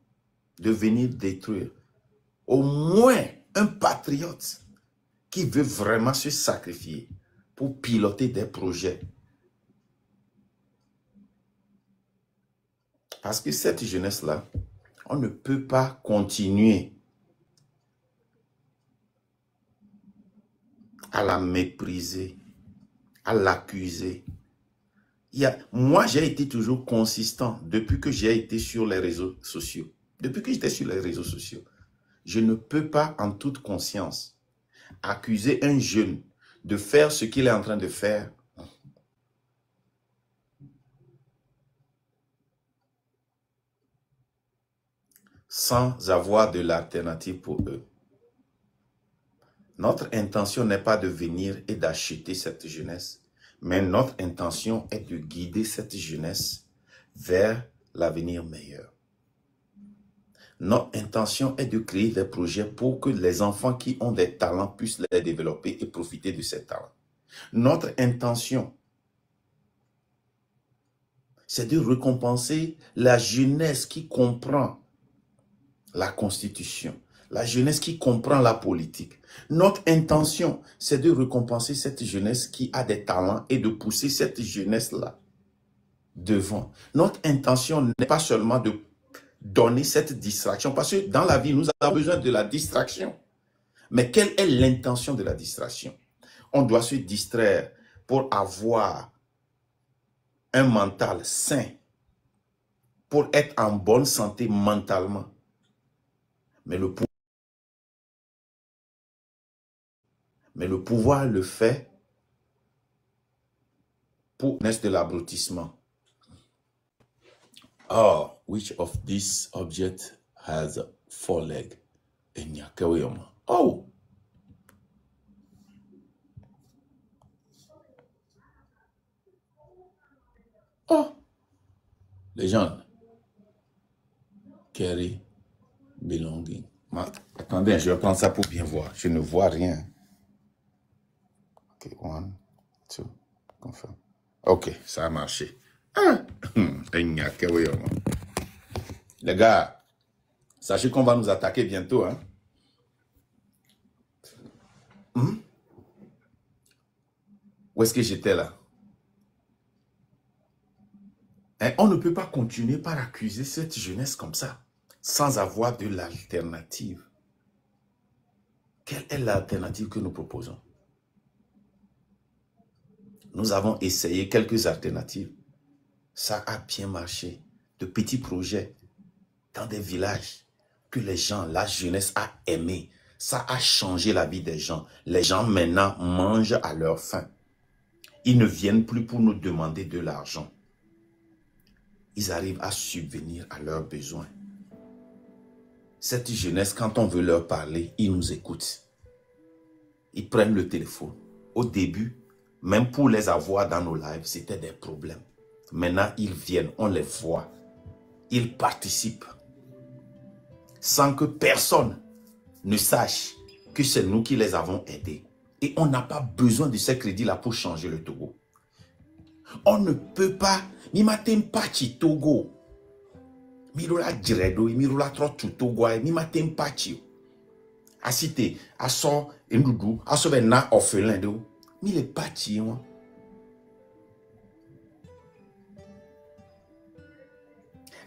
de venir détruire, au moins un patriote qui veut vraiment se sacrifier pour piloter des projets. Parce que cette jeunesse-là, on ne peut pas continuer à la mépriser, à l'accuser. Moi, j'ai été toujours consistant depuis que j'ai été sur les réseaux sociaux. Depuis que j'étais sur les réseaux sociaux, je ne peux pas en toute conscience accuser un jeune de faire ce qu'il est en train de faire sans avoir de l'alternative pour eux. Notre intention n'est pas de venir et d'acheter cette jeunesse, mais notre intention est de guider cette jeunesse vers l'avenir meilleur. Notre intention est de créer des projets pour que les enfants qui ont des talents puissent les développer et profiter de ces talents. Notre intention, c'est de récompenser la jeunesse qui comprend la Constitution, la jeunesse qui comprend la politique. Notre intention, c'est de récompenser cette jeunesse qui a des talents et de pousser cette jeunesse-là devant. Notre intention n'est pas seulement de donner cette distraction, parce que dans la vie, nous avons besoin de la distraction. Mais quelle est l'intention de la distraction? On doit se distraire pour avoir un mental sain, pour être en bonne santé mentalement. Mais le pouvoir le fait pour n'est-ce de l'abrutissement. Oh, which of these objects has 4 legs? Oh! Oh! Les gens. Carry belonging. Attendez, je vais prendre ça pour bien voir. Je ne vois rien. Ok, 1, 2, confirm. Ok, ça a marché. Les gars, sachez qu'on va nous attaquer bientôt. Hein? Où est-ce que j'étais là? Hein? On ne peut pas continuer par accuser cette jeunesse comme ça, sans avoir de l'alternative. Quelle est l'alternative que nous proposons? Nous avons essayé quelques alternatives. Ça a bien marché. De petits projets dans des villages que les gens, la jeunesse a aimé. Ça a changé la vie des gens. Les gens maintenant mangent à leur faim. Ils ne viennent plus pour nous demander de l'argent. Ils arrivent à subvenir à leurs besoins. Cette jeunesse, quand on veut leur parler, ils nous écoutent. Ils prennent le téléphone. Au début, même pour les avoir dans nos lives, c'était des problèmes. Maintenant, ils viennent, on les voit. Ils participent. Sans que personne ne sache que c'est nous qui les avons aidés. Et on n'a pas besoin de ces crédits-là pour changer le Togo. On ne peut pas. Mi matin pachi Togo. Mi rola diredo, mi rola trop tout Togo, mi matin pachi. Asite, aso endudu, aso be na orphelin do. Mi le pachi moi.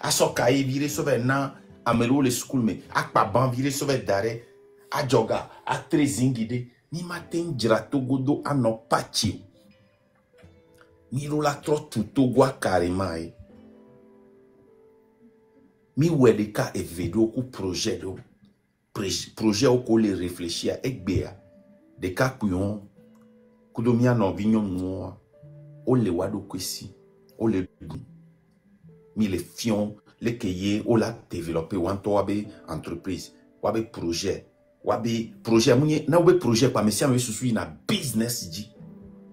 Aso kaye vire so be na amelo le school me. Akpa ban vire so be dare. A joga, a trezingide. Mi matin jira Togo do ano pachi. Mi rola trop tout Togo carrément. Mi wedeka e vedo ku projet do. Projet au ko le réfléchir ekbea. De ka kuyon kudomia no vignon mo. O le wado kwesi. O le mi le fion le keye o la développer wanto wabe entreprise, wabe projet mounye na wabe projet pa mais si on susu na business dit.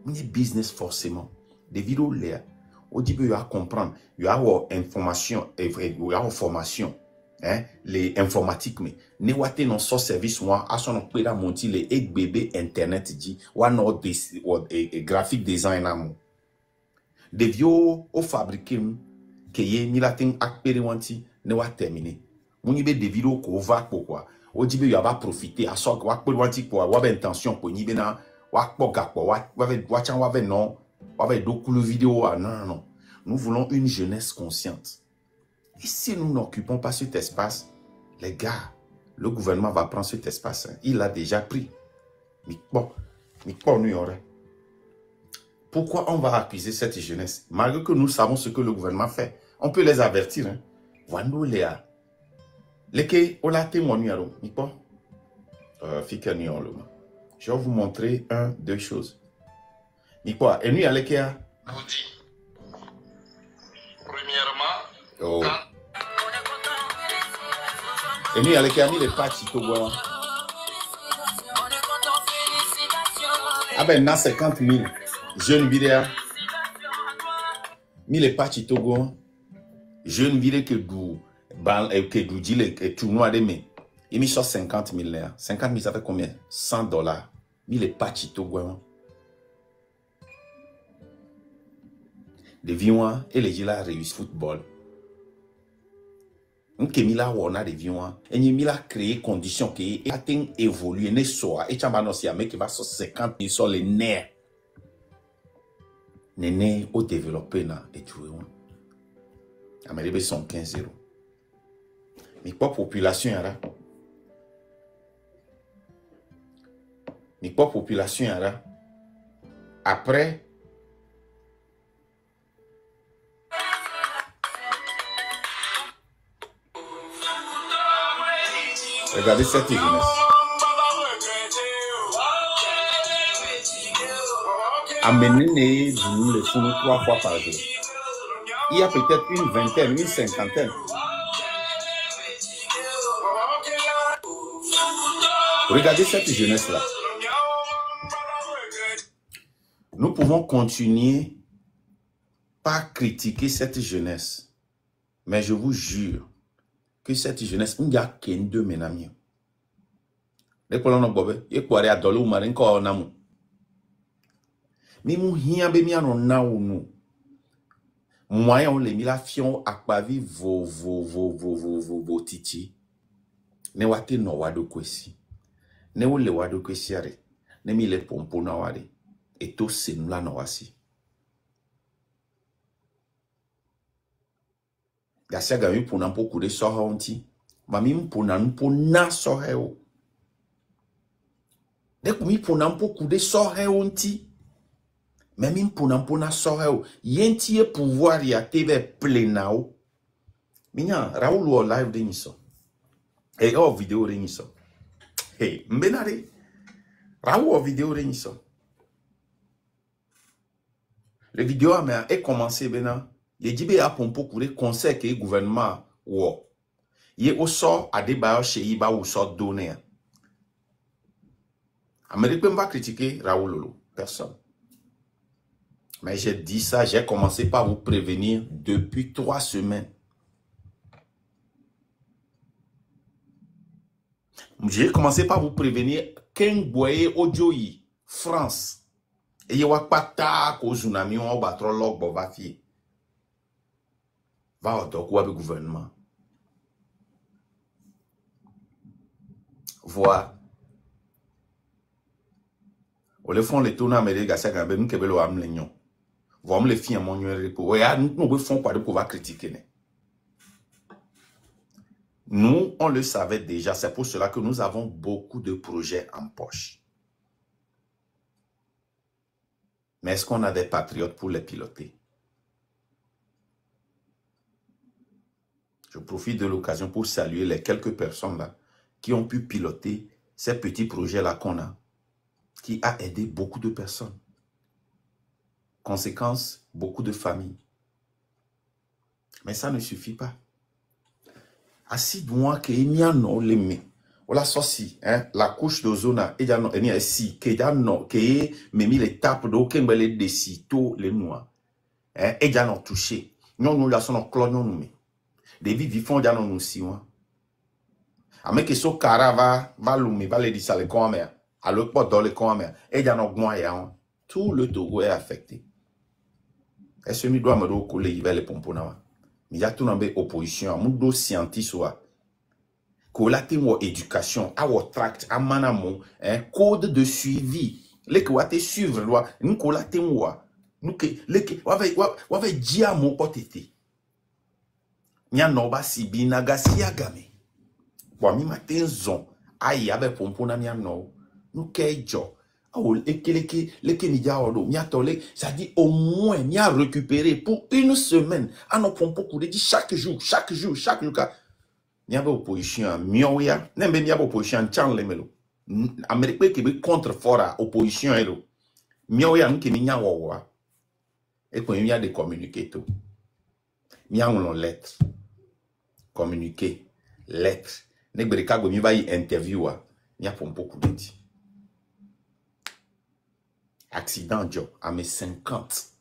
Mounye business forcément. Des vidéos là, au début il y a comprendre, il y a information et il y a formation. Hein, les informatiques mais ne wate non so service moi à son peda monti les ek bébé internet dit wa no des graphic designer mo. Des vieux au fabriquer que ye milatin akpere wanti ne wa terminer. Mouni be des vidéos ko va pourquoi. Au début il y a pas profiter à so wa akpere wanti pour wa be intention pour ni be na wa kpoga pour wa chan wa be non wa be do cool vidéo non. Nous voulons une jeunesse consciente. Et si nous n'occupons pas cet espace, les gars, le gouvernement va prendre cet espace. Hein. Il l'a déjà pris. Mais bon, nous y aurait. Pourquoi on va accuser cette jeunesse? Malgré que nous savons ce que le gouvernement fait. On peut les avertir. Hein. Je vais vous montrer deux choses. Premièrement, oh. Et nous, avec Ami, les patchs, Togo. Ah ben, il y a 50 000 jeunes vidéos. Mais les patchs, Togo. Jeunes vidéos que du dit les tournois de mai. Il y a 50 000 là. 50 000, ça fait combien? $100. Mais les patchs, Togo. Les viewers et les gens réussissent football. Nke mila wona de vion et ni mila créer conditions qui atteint évoluer ne soit et chamba no si amé qui va sur 50 000 sur les nerfs néné au développer na et jouer amélioré son 15-0 mais pas population ara mais pas population ara après regardez cette jeunesse. amenez nous les fous 3 fois par jour. Il y a peut-être une vingtaine, une cinquantaine. Regardez cette jeunesse-là. Nous pouvons continuer par critiquer cette jeunesse. Mais je vous jure que cette jeunesse, il n'y a qu'un deux menami. Les colons bobe, et quoi à dollar ou marin quoi namu. Mais mou hien be mi anon na ou nou. Moyen on les mis la fion akbavi vo titi. Ne wate no wado kwesi. Ne ou le wado kwesi are. Ne mi le pompo na wade. Et tout c'est nous là non wasi. Gasia gami pour n'en pour couler soha onti. Mami pour n'en pour na soha o. Dès que mi pour n'en pour couler soha onti. Même pour n'en pour na soha o. Yenti pouvoir y a tebe plenao. Minya Raoul ou live de niso. Et en vidéo de niso. Hey, mbenare. Raoul en vidéo de niso. Le vidéo a commencé maintenant. Les djibé a pompo kouré conseil que le gouvernement ou il au sort à débat chez Iba ou sort donné. Amérique peut pas critiquer Raoul Lolo, personne. Mais j'ai dit ça, j'ai commencé par vous prévenir depuis 3 semaines. J'ai commencé par vous prévenir Ken Boye Odjoyi, France. Et il y a pas ta ko tsunami on va trop log bo va fi. Va au quoi le gouvernement. Voir. Au le fond les tourna Amérique à ça quand même que belo am legnon. Voir les filles mon numéro pour ouais nous font quoi de pouvoir critiquer. Nous on le savait déjà, c'est pour cela que nous avons beaucoup de projets en poche. Mais est-ce qu'on a des patriotes pour les piloter? Je profite de l'occasion pour saluer les quelques personnes là qui ont pu piloter ces petits projets-là qu'on a, qui a aidé beaucoup de personnes. Conséquence, beaucoup de familles. Mais ça ne suffit pas. Assis-moi que il y a non les mains. Voilà ceci, hein, la couche d'ozone et ya non et ni si que ya non que me mi les tapes d'eau que me les décito les noirs. Hein, et ya non touché. Non nous la son clone non nous. Des vies font ya non nous si moi. Ame que so cara va lumi va les dire les comme à le pot dans les comme et ya non moyen. Tout le Togo est affecté. Est-ce que mi doit me do coller il va les pompona. Il y a tout dans opposition, mon do scientiste soit. Colate mo éducation, à votre tract, à manamo, un code de suivi. Les que te suivre loi, nous colate moi. Nous que les que wave dia mo potete. Nya noba sibi nagasi agame. Wa mi matin zon, aïe avec pompona mia no. Nous kejo. Oh, leke ni ja odo, mia tole, ça dit au moins mia récupérer pour une semaine. À nos pompons pour dit chaque jour. Il y a opposition mioya nembe il y a opposition chan lemelo Amérique qui be contre fora opposition elo mioya nke mi nya wowa et quand il y a des communiqués tout mi on lettre communiqué lettre ne bereka go mi va y interviewer mi a pompo kudeti accident job à mes 50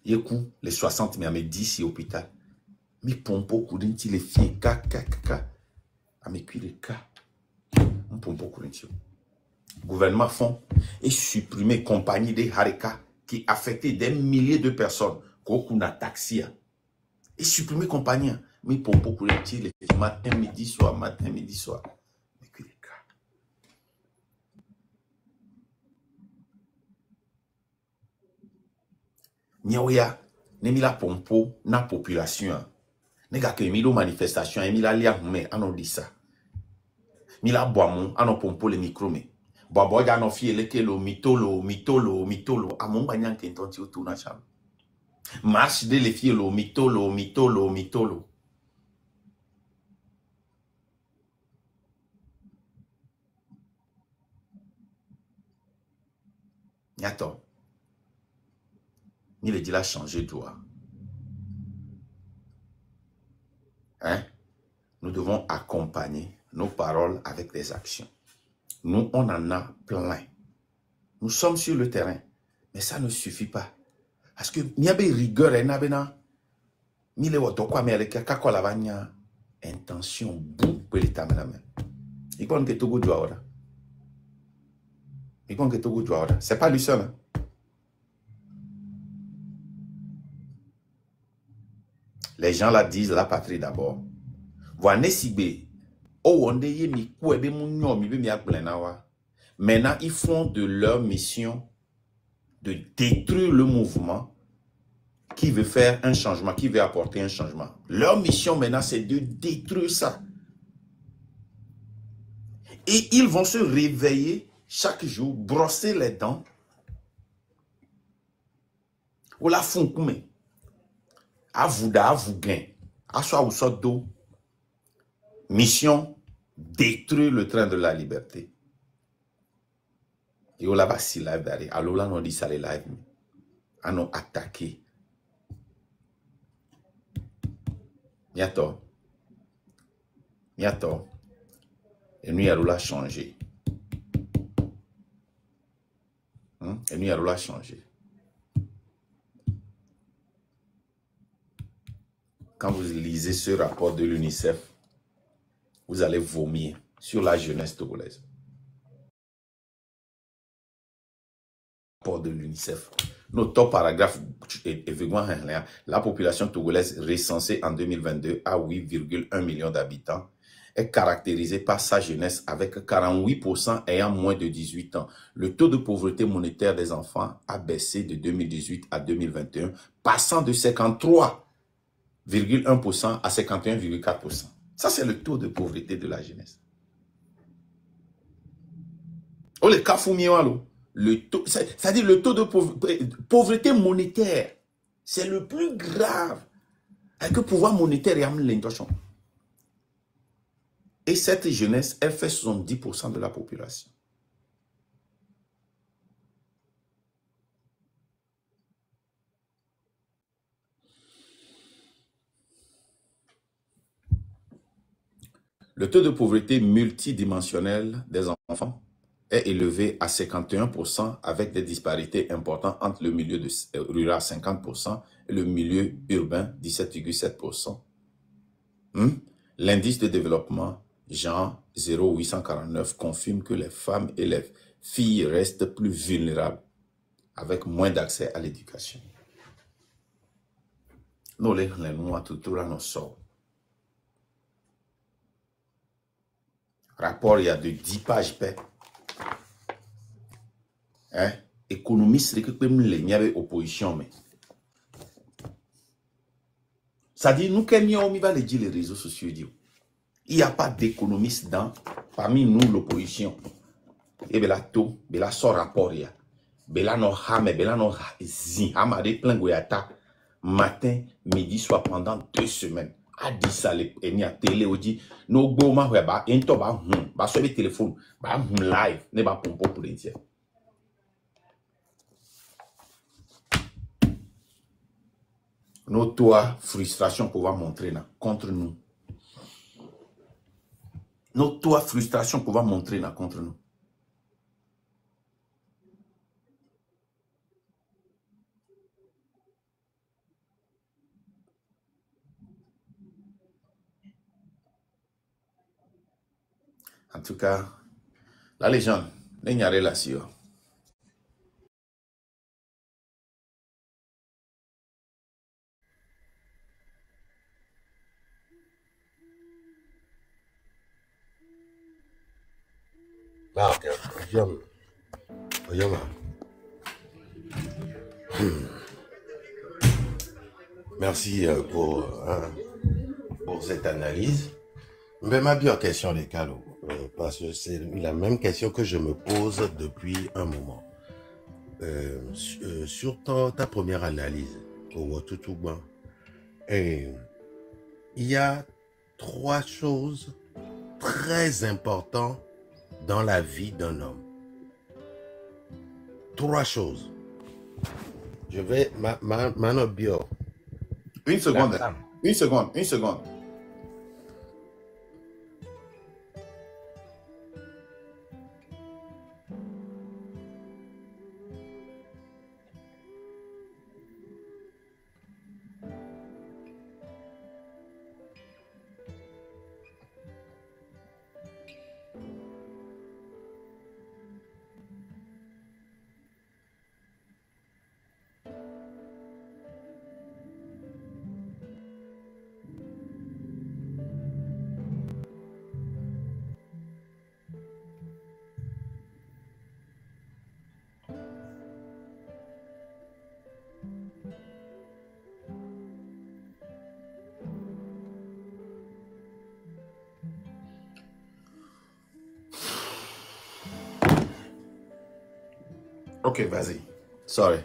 yeku les 60 mais à mes 10 hôpital. Mi pompo kudinti les filles kaka à mes cuire ka on pompo kudinti gouvernement fond et supprimer compagnie de Hareka qui affectait des milliers de personnes kokuna taxi et supprimer compagnie mi pompo kudinti les matin midi soir mes cuire ka miaoya ne mi la pompo na population. Nega que mi do manifestation et mi la lia me anon di ça. Mi la boamon anon pompo le micro me. Boabo ya no fi eleke lo mitolo amon banyan kenton ti otu na cham. Marche de le fi lo mitolo. Attends. Il dit, il a changé de doigt. Hein? Nous devons accompagner nos paroles avec des actions. Nous, on en a plein. Nous sommes sur le terrain. Mais ça ne suffit pas. Parce que il y a des rigueur. Il y a des intention. C'est pas lui seul. Hein? Les gens là disent la patrie d'abord. Maintenant, ils font de leur mission de détruire le mouvement qui veut faire un changement, qui veut apporter un changement. Leur mission maintenant, c'est de détruire ça. Et ils vont se réveiller chaque jour, brosser les dents. Ou la fonkume. À vous gain. À soi ou sort d'eau. Mission, détruire le train de la liberté. Et on l'a pas si live d'aller. Alors là, on dit ça les live. À nous attaquer. Miato. Et nous, il a changé. Et nous, il a changé. Quand vous lisez ce rapport de l'UNICEF, vous allez vomir sur la jeunesse togolaise. Rapport de l'UNICEF. Notre top paragraphe la population togolaise recensée en 2022 à 8,1 millions d'habitants est caractérisée par sa jeunesse avec 48% ayant moins de 18 ans. Le taux de pauvreté monétaire des enfants a baissé de 2018 à 2021, passant de 53,1% à 51,4%. Ça, c'est le taux de pauvreté de la jeunesse. Oh, les Kafumiwalo. C'est-à-dire le taux de pauvreté monétaire, c'est le plus grave. Avec le pouvoir monétaire, et cette jeunesse, elle fait 70% de la population. Le taux de pauvreté multidimensionnel des enfants est élevé à 51% avec des disparités importantes entre le milieu rural 50% et le milieu urbain 17,7%. L'indice de développement Jean 0849 confirme que les femmes et les filles restent plus vulnérables avec moins d'accès à l'éducation. Nous les rapport, il y a de 10 pages. Hein? Économiste, il y avait opposition. Ça dit, nous, on va le dire les réseaux sociaux. Il n'y a pas d'économiste parmi nous, l'opposition. Et bien là, tout, bien là, son rapport, il y a. Bien là, non, hame, bien là, non, zin, hamade, plein goyata, matin, midi, soir, pendant 2 semaines. A dit ça, et ni à télé, on dit, no go, ma, bah, un to, bah, sur le téléphone, bah, live, ne bah, pompo pour l'entier. Notre frustration qu'on va montrer là, contre nous. Notre frustration qu'on va montrer là, contre nous. En tout cas, la légende, il y a relation. Merci pour cette analyse. Mais ma bien question, les calos, parce que c'est la même question que je me pose depuis un moment. Sur ta première analyse, il y a 3 choses très importantes dans la vie d'un homme. 3 choses. Je vais... Mano Bio. Une seconde. Une seconde. Une seconde. Ok, vas-y. Sorry.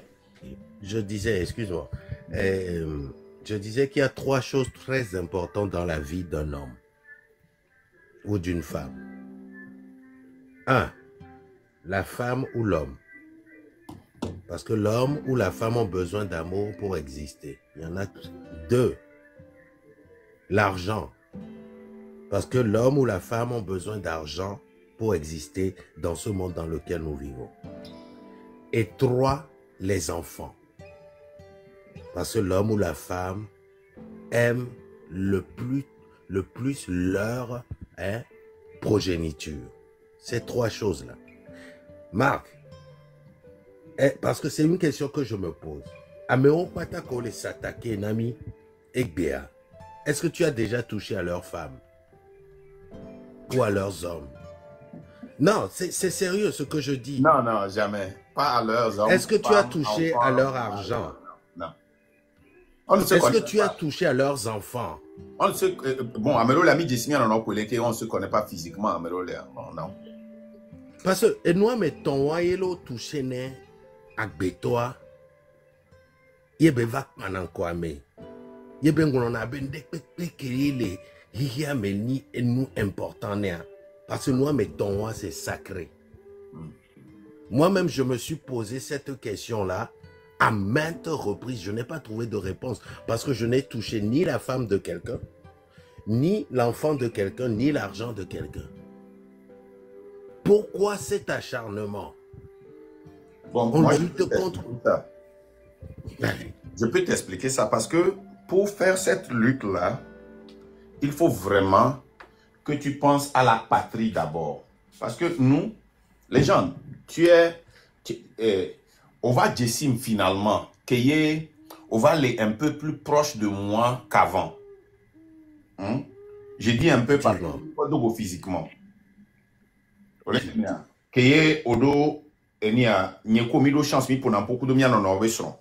Je disais, excuse-moi, je disais qu'il y a 3 choses très importantes dans la vie d'un homme ou d'une femme. 1, la femme ou l'homme. Parce que l'homme ou la femme ont besoin d'amour pour exister. Il y en a 2, l'argent. Parce que l'homme ou la femme ont besoin d'argent pour exister dans ce monde dans lequel nous vivons. Et 3, les enfants. Parce que l'homme ou la femme aime le plus leur progéniture. Ces 3 choses-là. Marc, parce que c'est une question que je me pose. Améo Patako les s'attaquer, Nami et Béa. Est-ce que tu as déjà touché à leurs femmes? Ou à leurs hommes? Non, c'est sérieux ce que je dis. Non, non, jamais. Pas à leurs hommes. Est-ce que tu as touché à leur argent? Non. Est-ce que tu as touché à leurs enfants? On ne sait, bon, Amelo l'ami Jessimi on ne se connaît pas physiquement, Amelo non. Parce que, et nous, mettons, Wayelo touché ne Agbetoa, Yebe va pendant quoi, mais Yebe on a ben de Hia meni et nous important, parce que nous, mettons, c'est sacré. Moi-même, je me suis posé cette question-là à maintes reprises. Je n'ai pas trouvé de réponse parce que je n'ai touché ni la femme de quelqu'un, ni l'enfant de quelqu'un, ni l'argent de quelqu'un. Pourquoi cet acharnement? Bon, moi, je peux t'expliquer ça parce que pour faire cette lutte-là, il faut vraiment que tu penses à la patrie d'abord. Parce que nous, les gens, on va Jessim finalement, on va aller un peu plus proche de moi qu'avant. Je dis un peu parce que pas physiquement. Que odo enia nyekomido chance mi pona beaucoup de mia non obesron.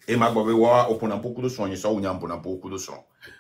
Et ma bobe wa opona beaucoup de son yeso unya pona beaucoup de son.